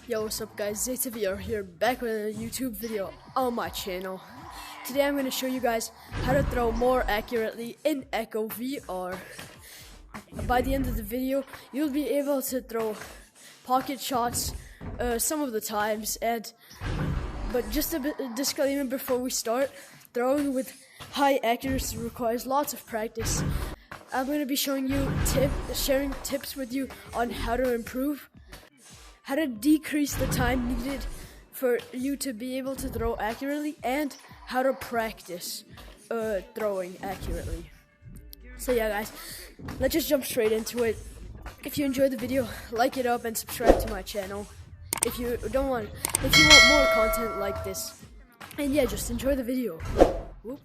Yo, what's up guys, VR here, back with a YouTube video on my channel. Today I'm going to show you guys how to throw more accurately in echovr. By the end of the video, you'll be able to throw pocket shots some of the times, but just a disclaimer before we start, throwing with high accuracy requires lots of practice. I'm going to be showing you sharing tips with you on how to improve, how to decrease the time needed for you to be able to throw accurately, and how to practice throwing accurately. So yeah guys, let's just jump straight into it. If you enjoyed the video, like it up and subscribe to my channel if you want more content like this. And yeah, just enjoy the video. Whoop.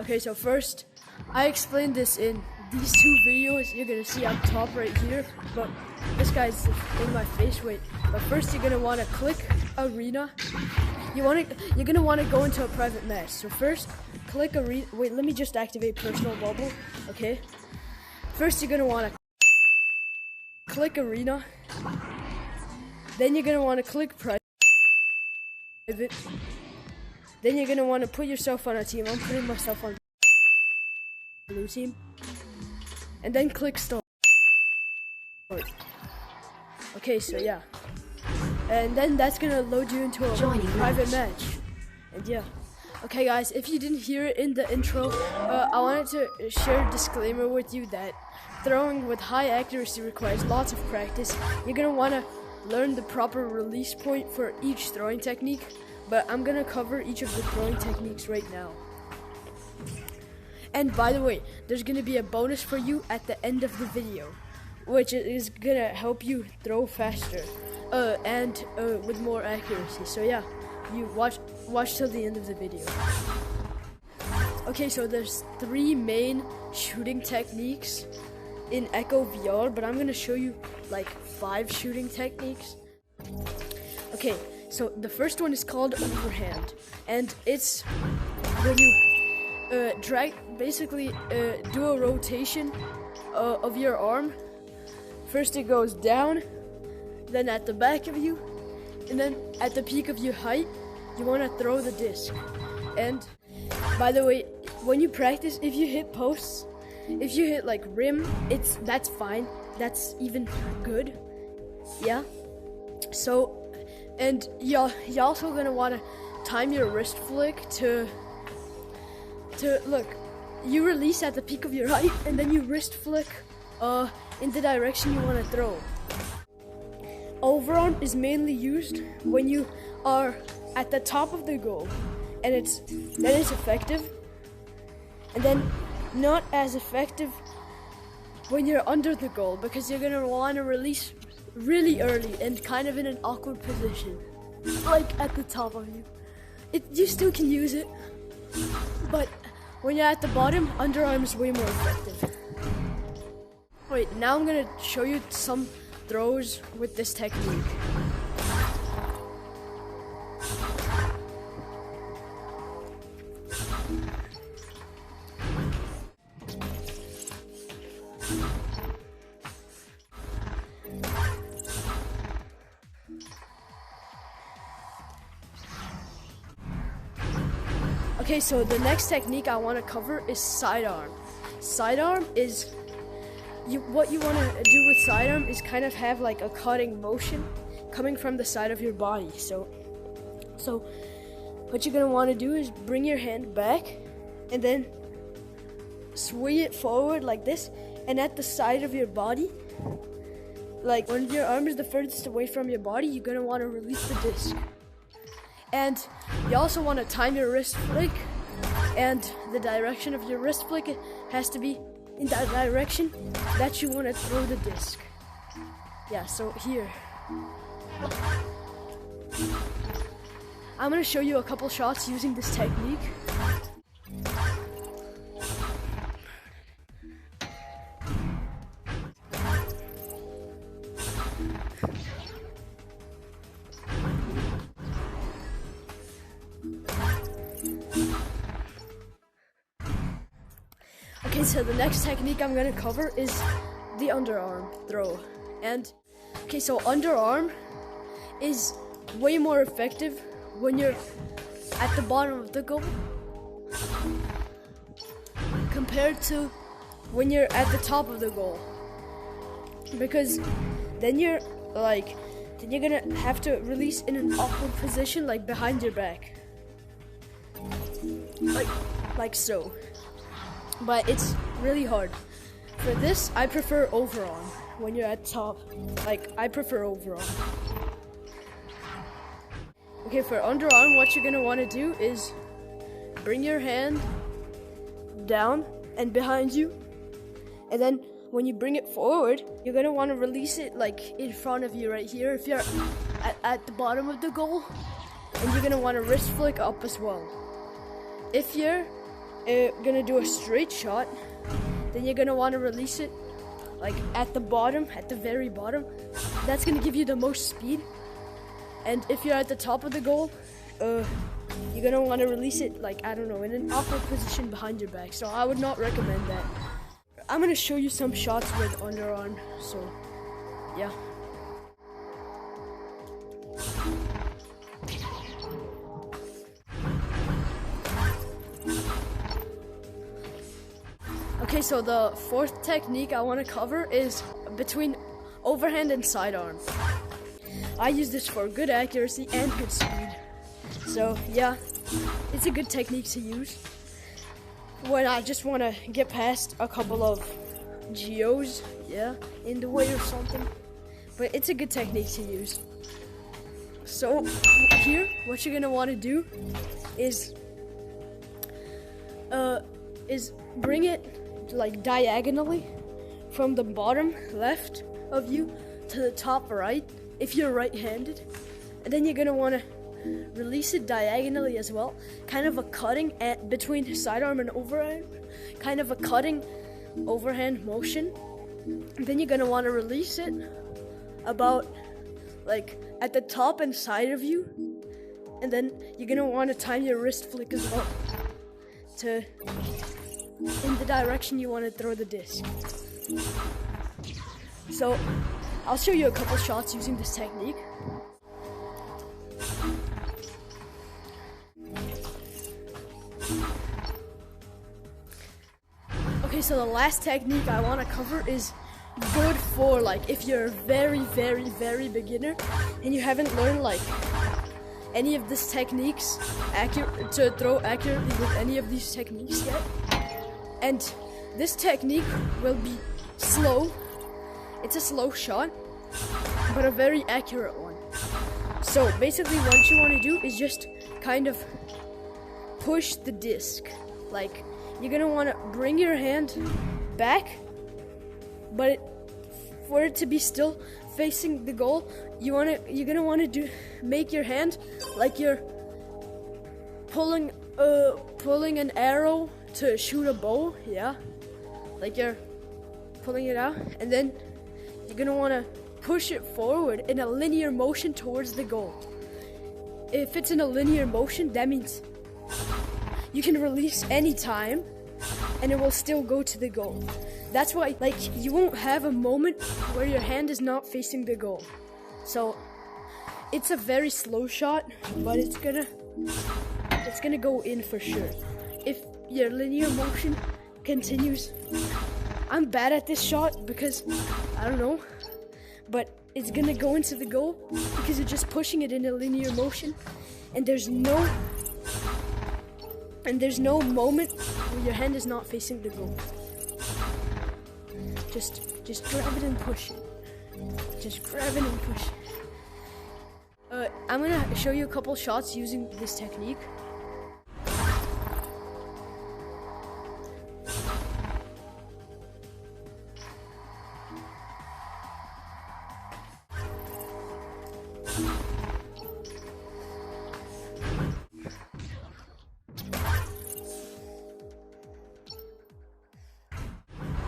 Okay, so first, I explained this in these two videos. You're gonna see on top right here, but this guy's in my face. Wait, but first you're gonna want to click arena. You're gonna want to go into a private match. So first, click arena. Wait, let me just activate personal bubble. Okay. First, you're gonna want to click arena. Then you're gonna want to click private. Then you're gonna want to put yourself on a team. I'm putting myself on blue team. And then click start. Okay, so yeah. And then that's gonna load you into a private match. And yeah. Okay guys, if you didn't hear it in the intro, I wanted to share a disclaimer with you that throwing with high accuracy requires lots of practice. You're gonna wanna learn the proper release point for each throwing technique, but I'm gonna cover each of the throwing techniques right now. And by the way, there's gonna be a bonus for you at the end of the video, which is gonna help you throw faster and with more accuracy. So yeah, you watch till the end of the video. Okay, so there's 3 main shooting techniques in echovr, but I'm gonna show you like 5 shooting techniques. Okay, so the first one is called Overhand, and it's when you do a rotation of your arm. First it goes down, then at the back of you, and then at the peak of your height, you want to throw the disc. And by the way, when you practice, if you hit posts, if you hit like rim, that's fine. That's even good. Yeah. So, and you're also gonna want to time your wrist flick to look. You release at the peak of your height, and then you wrist flick in the direction you want to throw. Overarm is mainly used when you are at the top of the goal, and it's effective. And then not as effective when you're under the goal, because you're gonna want to release really early and kind of in an awkward position, like at the top of you. You still can use it, but when you're at the bottom, underarm is way more effective. Wait, now I'm gonna show you some throws with this technique. Okay, so the next technique I want to cover is sidearm. Sidearm is, what you want to do with sidearm is kind of have like a cutting motion coming from the side of your body. So what you're going to want to do is bring your hand back and then swing it forward like this, and at the side of your body, like when your arm is the furthest away from your body, you're going to want to release the disc. And you also want to time your wrist flick, and the direction of your wrist flick has to be in that direction that you want to throw the disc. Yeah, so here. I'm going to show you a couple shots using this technique. Okay, so the next technique I'm gonna cover is the underarm throw. And okay, so underarm is way more effective when you're at the bottom of the goal compared to when you're at the top of the goal, because then you're gonna have to release in an awkward position, like behind your back, like so. But it's really hard. For this, I prefer overarm. When you're at top, I prefer overarm. Okay, for underarm, what you're gonna want to do is bring your hand down and behind you, and then when you bring it forward, you're gonna want to release it in front of you right here if you're at the bottom of the goal, and you're gonna want to wrist flick up as well. If you're gonna do a straight shot, then you're gonna want to release it at the bottom, at the very bottom. That's gonna give you the most speed. And if you're at the top of the goal, you're gonna want to release it I don't know, in an awkward position behind your back. So I would not recommend that. I'm gonna show you some shots with underarm, so yeah. Okay, so the fourth technique I want to cover is between overhand and sidearm. I use this for good accuracy and good speed. So yeah, it's a good technique to use when I just want to get past a couple of geos, in the way or something. But it's a good technique to use. So here, what you're gonna want to do is bring it diagonally from the bottom left of you to the top right if you're right-handed, and then you're gonna want to release it diagonally as well, kind of a cutting between sidearm and overhand, kind of a cutting overhand motion. And then you're gonna want to release it about at the top and side of you, and then you're gonna want to time your wrist flick as well to in the direction you want to throw the disc. So I'll show you a couple shots using this technique. Okay, so the last technique I want to cover is good for if you're a very, very, very beginner and you haven't learned any of these techniques to throw accurately with any of these techniques yet. And this technique will be slow. It's a slow shot, but a very accurate one. So basically what you want to do is just kind of push the disc. You're gonna want to bring your hand back, but for it to be still facing the goal, you're gonna want to make your hand like you're pulling an arrow to shoot a bow, like you're pulling it out, and then you're gonna want to push it forward in a linear motion towards the goal. If it's in a linear motion, that means you can release any time and it will still go to the goal. That's why you won't have a moment where your hand is not facing the goal. So it's a very slow shot, but it's gonna go in for sure. If your linear motion continues, I'm bad at this shot because I don't know, but it's gonna go into the goal because you're just pushing it in a linear motion, and there's no moment where your hand is not facing the goal. Just grab it and push it. Just grab it and push it. I'm gonna show you a couple shots using this technique.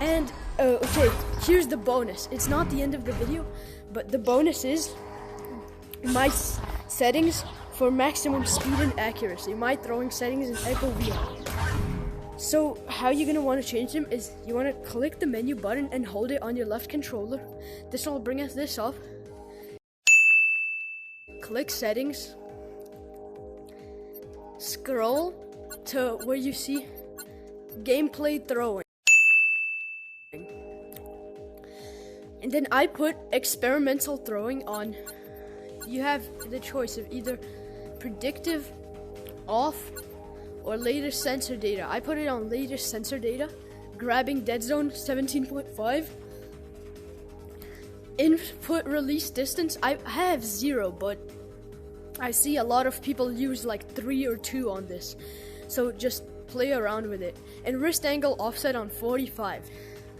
And okay, here's the bonus. It's not the end of the video, but the bonus is my settings for maximum speed and accuracy. My throwing settings in echovr. So how you're gonna want to change them is you want to click the menu button and hold it on your left controller. This will bring us this up. Click settings. Scroll to where you see gameplay throwing. And then I put experimental throwing on. You have the choice of either predictive, off, or latest sensor data. I put it on latest sensor data, grabbing dead zone 17.5. Input release distance, I have 0, but I see a lot of people use like 3 or 2 on this. So just play around with it. And wrist angle offset on 45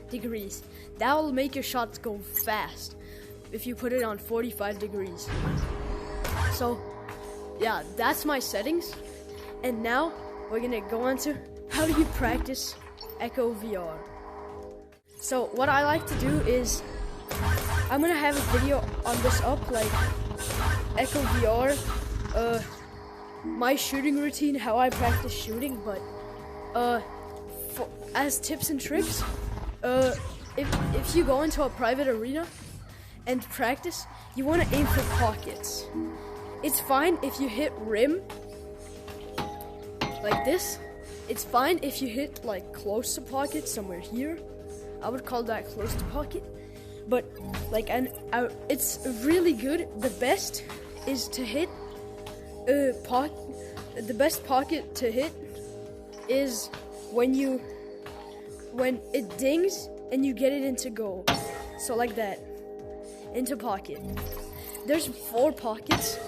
degrees. That will make your shots go fast if you put it on 45 degrees. So yeah, that's my settings. And now we're gonna go on to how do you practice Echo VR. So what I like to do is I'm gonna have a video on this up, like Echo VR, my shooting routine, how I practice shooting. But as tips and tricks, if you go into a private arena and practice, you want to aim for pockets. It's fine if you hit rim like this. It's fine if you hit like close to pocket somewhere here. I would call that close to pocket. But like, it's really good. The best is to hit the best pocket to hit is when it dings and you get it into goal. So like that, into pocket. There's 4 pockets: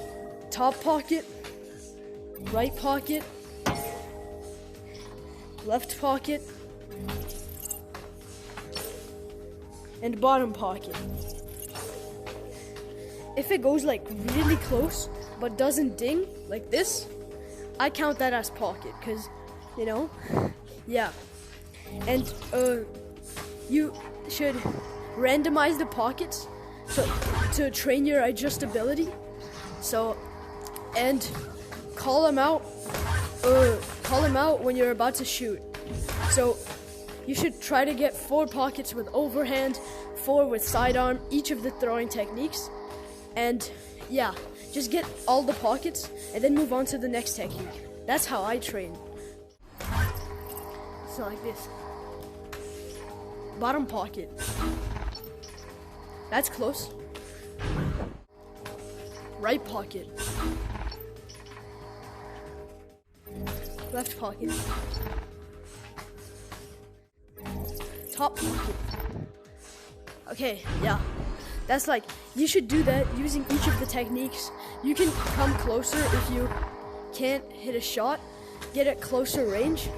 top pocket, right pocket, left pocket, and bottom pocket. If it goes like really close but doesn't ding like this, I count that as pocket, because you know, yeah. And you should randomize the pockets to train your adjustability. So, and call them out when you're about to shoot. So you should try to get 4 pockets with overhand, 4 with sidearm, each of the throwing techniques. And yeah, just get all the pockets and then move on to the next technique. That's how I train. So like this. Bottom pocket. That's close. Right pocket. Left pocket. Top pocket. Okay, yeah. That's like, you should do that using each of the techniques. You can come closer if you can't hit a shot, get at closer range.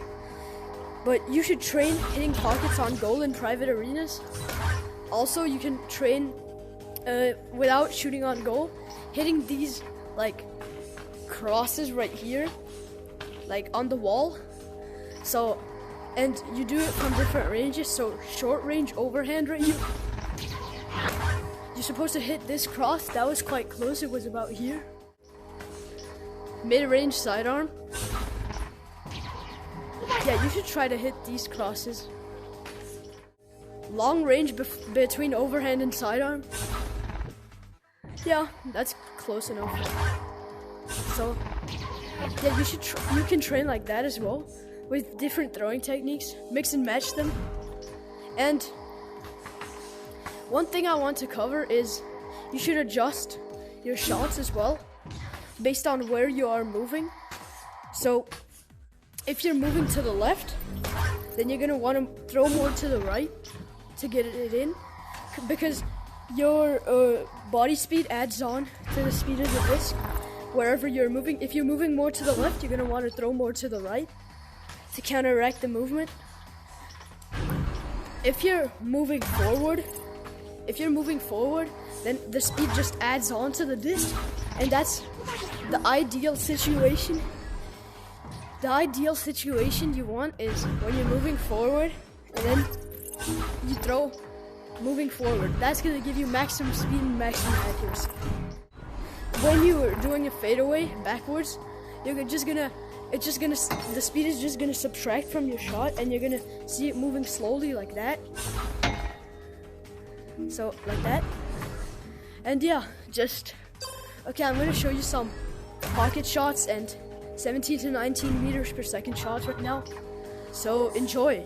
But you should train hitting pockets on goal in private arenas. Also, you can train without shooting on goal, hitting these like crosses right here, like on the wall. So, and you do it from different ranges. So short range overhand right here. You're supposed to hit this cross. That was quite close. It was about here. Mid-range sidearm. Yeah, you should try to hit these crosses. Long range between overhand and sidearm. Yeah, that's close enough. So, yeah, you can train like that as well, with different throwing techniques. Mix and match them. And one thing I want to cover is you should adjust your shots as well, based on where you are moving. So, if you're moving to the left, then you're gonna want to throw more to the right to get it in, because your body speed adds on to the speed of the disc wherever you're moving. If you're moving more to the left, you're gonna want to throw more to the right to counteract the movement. If you're moving forward, then the speed just adds on to the disc, and that's the ideal situation. The ideal situation you want is when you're moving forward and then you throw moving forward. That's going to give you maximum speed and maximum accuracy. When you are doing a fadeaway backwards, you're just going to it's just gonna, the speed is just gonna subtract from your shot, and you're gonna see it moving slowly like that. So like that. And yeah, just okay. I'm gonna show you some pocket shots and 17 to 19 meters per second shots right now. So enjoy.